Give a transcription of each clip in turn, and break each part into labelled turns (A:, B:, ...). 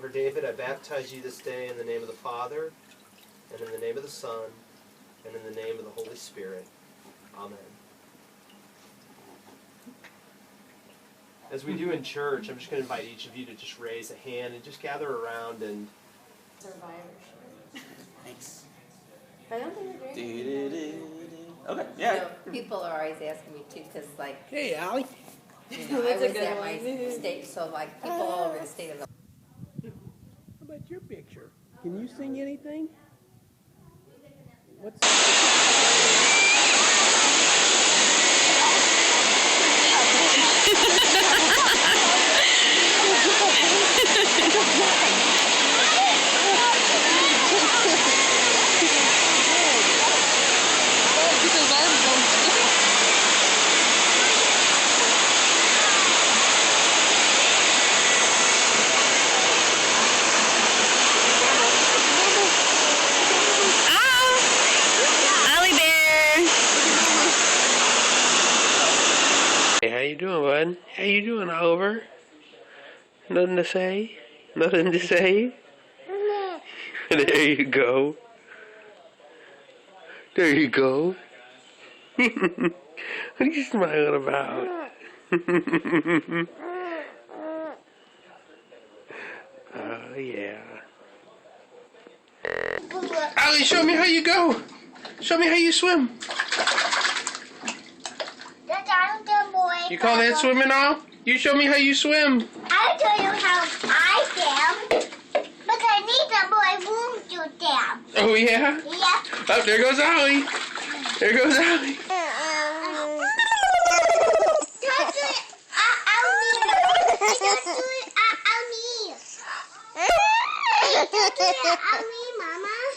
A: Oliver David, I baptize you this day in the name of the Father, and in the name of the Son, and in the name of the Holy Spirit. Amen. As we do in church, I'm just going to invite each of you to just raise a hand and just gather around and...
B: Thanks.
C: I don't think they're very
B: Okay, yeah.
C: People are always asking me too, because like,
D: Hey, Allie.
C: I was at my state, so like people all over the state of
D: How about your picture? Can you sing anything? What's Hey, how you doing, bud? How you doing, Oliver? Nothing to say? Nothing to say? There you go. There you go. What are you smiling about? Oh, yeah. Ollie, show me how you go. Show me how you swim. You call that swimming off? You show me how you swim.
E: I'll show you how I swim. But I need a boy room to swim.
D: Oh, yeah?
E: Yeah.
D: Oh, there goes Ollie. There goes Ollie.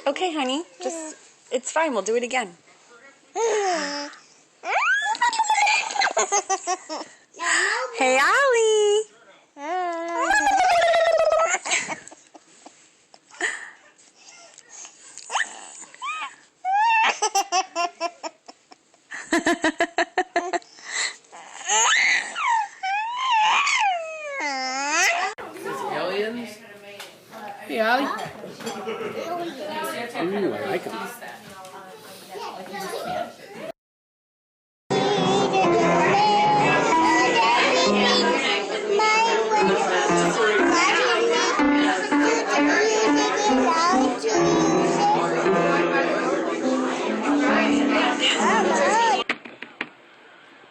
F: Okay, honey. Just, it's fine. We'll do it again. Hey, Ollie.
D: Aliens? Hey, Ollie. Ooh, I like them.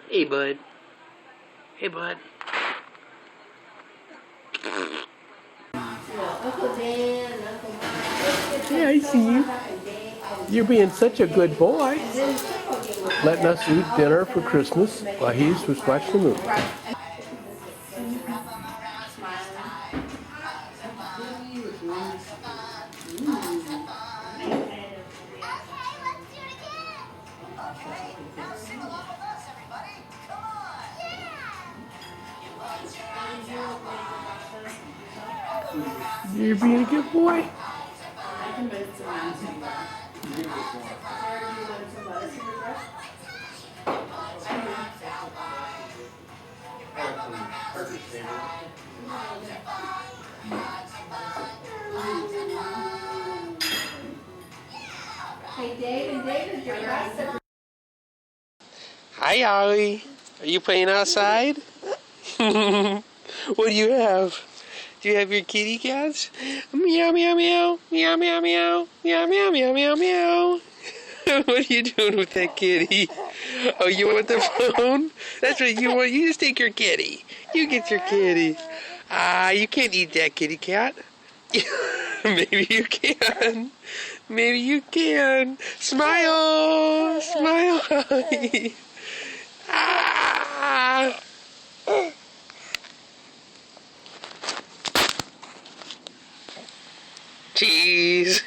D: Hey, bud. Hey, bud. Yeah, I see you. You're being such a good boy. Letting us eat dinner for Christmas while he was watching the movie. You're being a good boy.
C: Hey, David, your breath.
D: Hi, Ollie. Are you playing outside? What do you have? Do you have your kitty cats? Meow, meow, meow. Meow, meow, meow. Meow, meow, meow, meow, meow. What are you doing with that kitty? Oh, you want the phone? That's what you want. You just take your kitty. You get your kitty. You can't eat that kitty cat. Maybe you can. Maybe you can. Smile. Smile. Ah. Cheese.